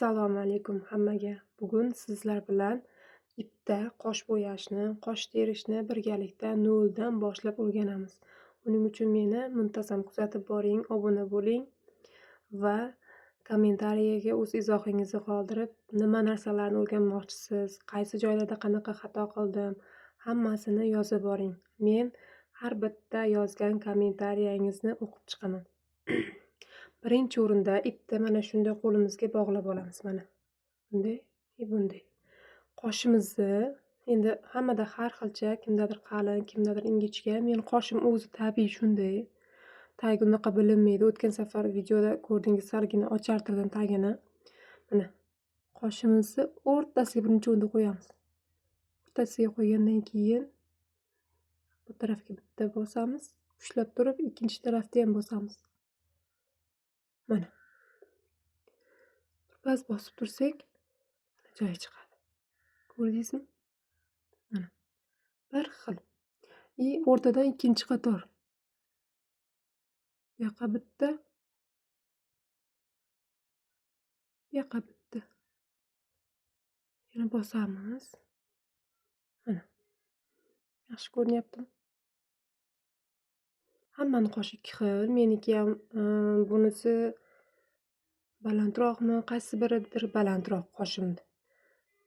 Assalomu alaykum hammaga. Bugun sizlar bilan ipda qosh bo'yashni, qosh terishni birgalikda noldan boshlab o'rganamiz. Buning uchun meni muntazam kuzatib boring, obuna bo'ling va kommentariyaga o'z izohingizni qoldirib, nima narsalarni o'rganmoqchisiz, qaysi joylarda qanaqa xato qildim, hammasini yozib boring. Men har bitta yozgan kommentariyangizni o'qib chiqaman. Birinchi o'rinda ipni mana shunday qo'limizga bog'lab olamiz mana. Bunday va bunday. Qoshimizni endi hammada har xilcha, kimdadir qalin, kimdadir ingichka. Meni qoshim o'zi tabiiy shunday. Tagi unaqa bilinmaydi. O'tgan safar videoda ko'rdingiz, salgina ochartirdim tagini. Mana qoshimizni o'rtasiga birinchi o'rinda qo'yamiz. O'rtasiga qo'ygandan keyin bu tarafga bitta bosamiz, ushlab turib, ikkinchi tarafda ham bosamiz. Mana. Birpas bosib tursak, joyi chiqadi. Ko'rdingizmi? Mana. Bir xil. O'rtadan ikkinchi qator. Bu yoqqa bitta. Bu yoqqa bitta. Yana bosamiz. Mana. Yaxshi ko'rinyaptimi? Hammani qoshi ikki xil. Meniki ham bunisi balandroqmi, qaysi biridir balandroq qoshimda.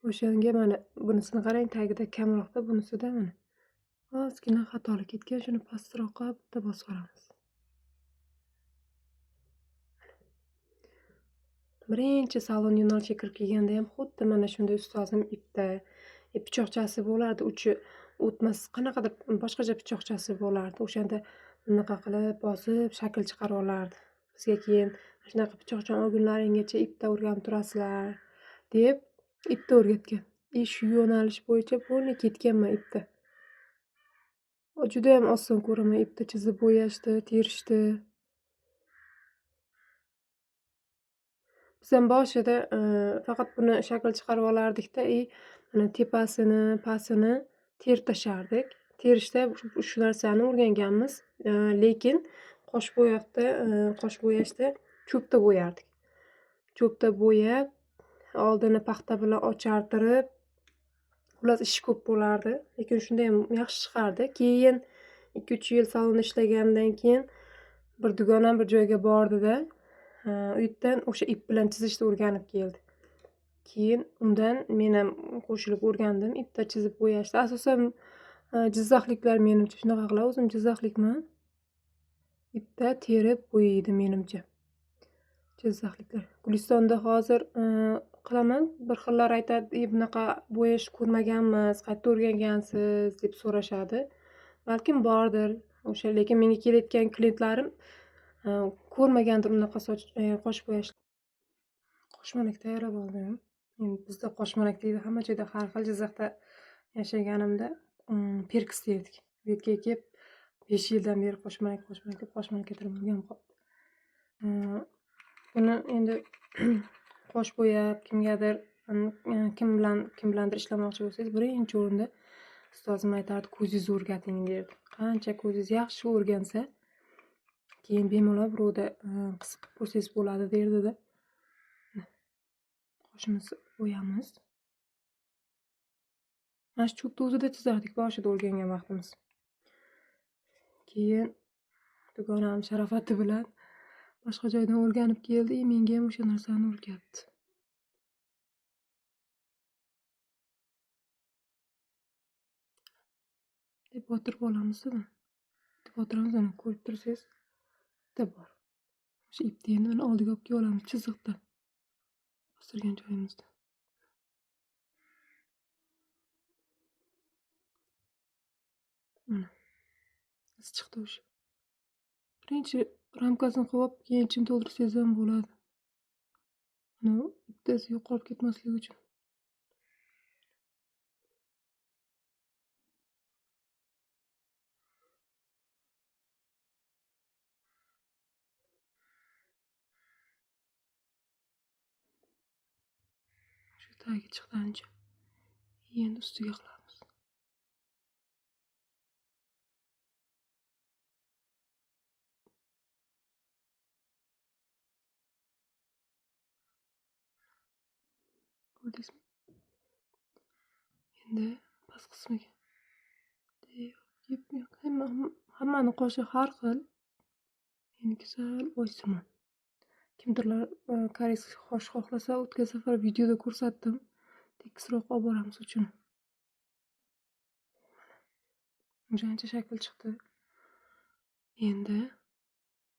O'shanga mana bunisini qarang, tagida kamroqda, bunisida mana ozgina xatolik ketgan, shuni pastroqqa bitta bosib olamiz. Birinchi salon yo'nalishga kirib kelganda ham xuddi mana shunday ustozim ipda pichoqchasi bo'lardi, uchi o'tmas qanaqadir boshqacha pichoqchasi bo'lardi. O'shanda bunaqa qilib bosib shakl chiqarib olardi. Bizga keyin shunaqa pichoqchani olgunlaringgacha ipda o'rganib turasizlar deb ipda o'rgatgan. Shu yo'nalish bo'yicha bo'lmay ketganman ipda. Juda ham oson ko'raman ipda chizib bo'yashni, terishni. Biz ham boshida faqat buni shakl chiqarib olardik-da, mana tepasini, pastini terib tashardik. Terishda shu narsani o'rganganmiz, lekin qosh bo'yashda cho'pda bo'yardik. Cho'pda bo'yab, oldini paxta bilan ochartirib, xullas ish ko'p bo'lardi, lekin shunda ham yaxshi chiqardi. Keyin 2-3 yil salonda ishlagandan keyin bir dugonam bir joyga bordi-da, u yerdan o'sha ip bilan chizishni o'rganib keldi. Keyin undan men ham qo'shilib o'rgandim ipda chizib bo'yashni. Asosan jizzaxliklar menimcha shunaqa qiladi. O'zim jizzaxlikman. Ipda terib bo'yaydi menimcha. Jizzaxliklar. Gulistonda hozir qilaman, bir xillar aytadi, bunaqa bo'yash ko'rmaganmiz, qayerda o'rgangansiz deb so'rashadi. Balkim bordir o'sha, lekin menga kelayotgan klientlarim ko'rmagandir unaqa qosh bo'yashni. Qoshmanak tayyorlab oldim. Endi bizda qoshmanak deydi, hamma joyda har xil. Jizzaxda yashaganimda perks derdik. Bu yerga kelib 5 yildan beri qoshmanak deb qoshmarakka tirib o'rganib qoldim. Buni endi qosh bo'yab, kimgadir kim bilandir ishlamoqchi bo'lsangiz, birinchi o'rinda ustozim aytardi, ko'zingizni o'rgating derdi. Qancha ko'zingiz yaxshi o'rgansa, keyin bemalol birovda qisib qo'ysangiz bo'ladi derdi-da. Qoshimizni bo'yamiz. Mana shu cho'pni o'zida chizardik boshida o'rgangan vaqtimiz. Keyin dugonam sharofati bilan boshqa joydan o'rganib keldi, menga ham o'sha narsani o'rgatdi. Deb botirib olamiz-da. Deb botiramiz, mana ko'rib tursangiz, bitta bor. O'sha ipni endi mana oldiga olib kelib olamiz chiziqdan. Bostirgan joyimizda. Mana. Iz chiqdi o'sha. Birinchi ramkasini qilib, keyin chim to'ldirsangiz ham bo'ladi. Mana bittasi yo'qolib ketmasligi uchun. Shu tagi chiqqanicha endi ustiga qilamiz. Ko'rdingizmi? Endi past qismiga hammani qoshi har xil. Meniki sal oysimon. Kimdirlar koreys qosh xohlasa, o'tgan safar videoda ko'rsatdim. Tekisroq olib boramiz uchun. Ancha shakl chiqdi. Endi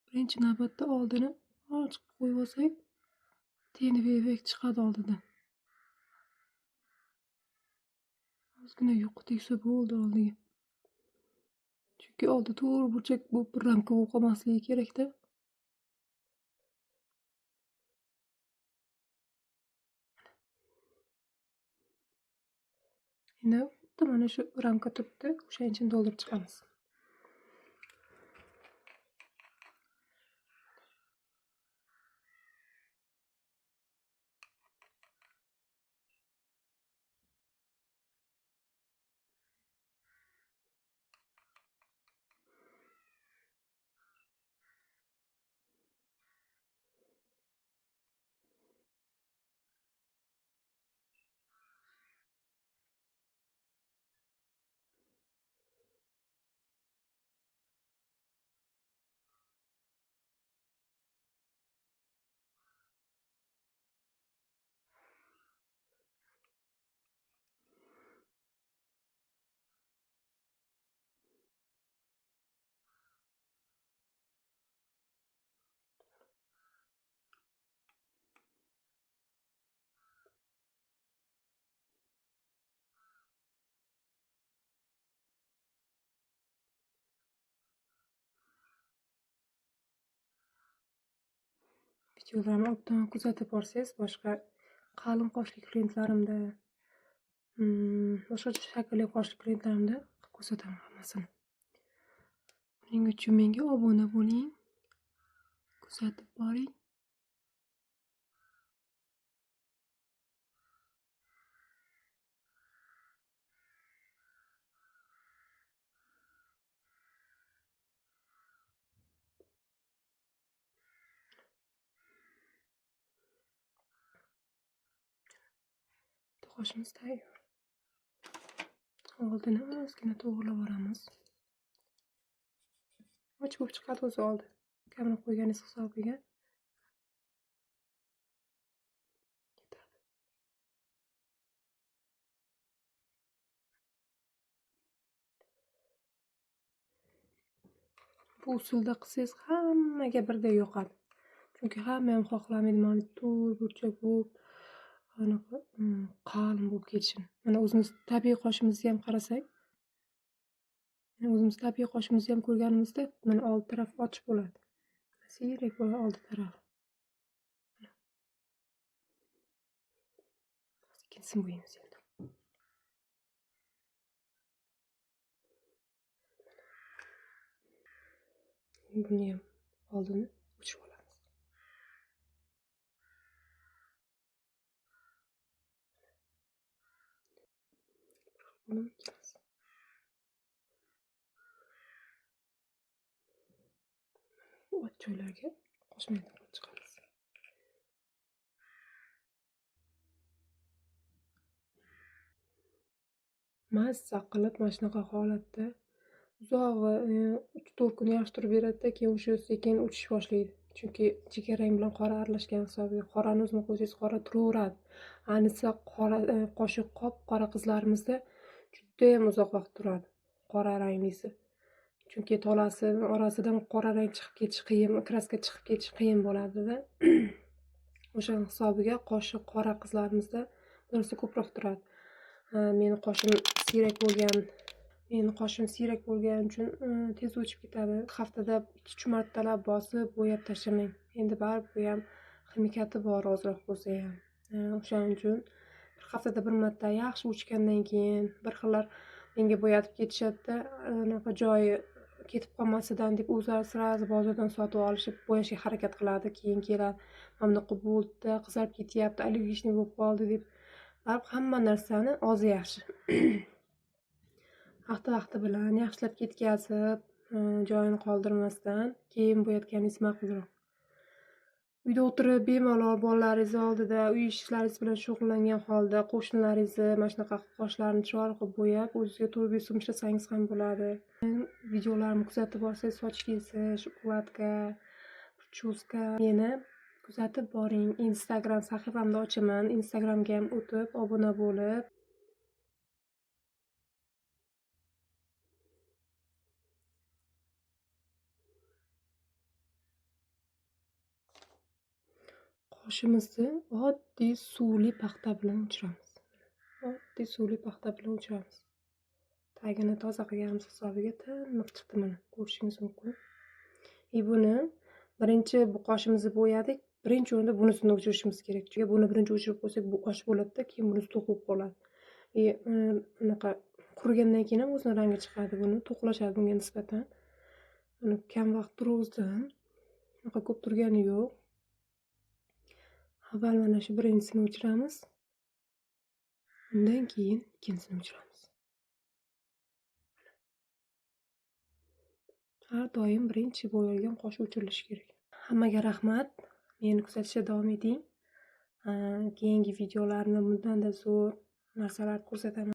birinchi navbatda oldini ochiq qo'yib olsak, tenif effekt chiqadi oldidan. Ozgina yuqi tegsa bo'ldi oldiga. Chunki oldi to'g'ri burchak bo'lib bir ramka bo'lib qolmasligi kerak-da. Endi mana shu ramka turibdi, o'shaning uchun to'ldirib chiqamiz. Videolarni obdan kuzatib borsangiz, boshqa qalin qoshli klientlarimda, boshqa shaklli qoshli klientlarimda ko'rsataman hammasini. Buning uchun menga obuna bo'ling, kuzatib boring. Qoshimiz tayyor. Oldini ozgina to'g'rilab olamiz. Och bo'lib chiqadi o'zi oldi. Kamera qo'yganingiz hisobiga. Bu usulda qilsangiz hammaga birdek yoqadi. Chunki hamma ham xohlamaydi mana to'g'ri burchak bo'lib, anaqa qalin bo'lib ketishini. Mana o'zimiz tabiiy qoshimizni ham qarasak, o'zimiz tabiiy qoshimizni ham ko'rganimizda, mana old taraf ochiq bo'ladi. Siyrak bo'ladi old taraf. Ikkinchisini bo'yaymiz endi. Buni ham oldini o'chirib olamiz. Buni ikkimiz. Och joylarga qo'shmaydi qilib chiqamiz. Mazza qilib mana shunaqa holatda uzog'i 3-4 kun yaxshi turib beradi-da, keyin o'sha sekin uchish boshlaydi. Chunki jigarrang bilan qora aralashgan hisobiga qorani o'zini qo'ysangiz qora turaveradi. Ayniqsa qora qoshi qop-qora qizlarimizda juda ham uzoq vaqt turadi qora ranglisi. Chunki tolasi orasidan qora rang chiqib ketish qiyin, kraska chiqib ketish qiyin bo'ladi-da. O'sha hisobiga qoshi qora qizlarimizda bunisi ko'proq turadi. Meni qoshim siyrak bo'lgani uchun tez o'chib ketadi. Haftada 2-3 martalab bosib bo'yab tashlamang. Endi baribir bu ham ximikati bor ozroq bo'lsa ham. O'shaning uchun bir haftada bir marta yaxshi o'chgandan keyin bir xillar menga bo'yatib ketishadi-da, anaqa joyi ketib qolmasidan deb o'zlari sirazi bozordan sotib olishib bo'yashga harakat qiladi. Keyin keladi, "Mana bunaqa bo'ldi, qizarib ketyapti, allergishniy bo'lib qoldi" deb. Baribir hamma narsani ozi yaxshi. Vaqti bilan yaxshilab ketkazib, joyini qoldirmasdan keyin bo'yatganingiz ma'qulroq. Uyda o'tirib bemalol bolalaringizni oldida, uy ishlaringiz bilan shug'ullangan holda qo'shnilaringizni mana shunaqa qoshlarni chiroyli qilib bo'yab, o'zingizga turbiyasini ishlasangiz ham bo'ladi. Videolarimni kuzatib borsangiz, soch kesish, укладка, прическа meni kuzatib boring. Instagram sahifamni ochaman. Instagramga ham o'tib, obuna bo'lib qoshimizni oddiy suvli paxta bilan o'chiramiz. Oddiy suvli paxta bilan o'chiramiz. Tagini toza qilganimiz hisobiga tiniq chiqdi, mana ko'rishingiz mumkin. Buni birinchi bu qoshimizni bo'yadik. Birinchi o'rinda bunisini o'chirishimiz kerak. Chunki buni birinchi o'chirib qo'ysak, bu qosh bo'ladi-da, keyin bunisi to'qib qoladi. Unaqa qurigandan keyin ham o'zini rangi chiqadi, buni to'qlashadi bunga nisbatan. Buni kam vaqt turg'izdim. Unaqa ko'p turgani yo'q. Avval mana shu birinchisini o'chiramiz. Undan keyin ikkinchisini o'chiramiz. Har doim birinchi bo'yalgan qosh o'chirilishi kerak. Hammaga rahmat. Meni kuzatishda davom eting. Keyingi videolarni bundanda zo'r narsalar ko'rsataman.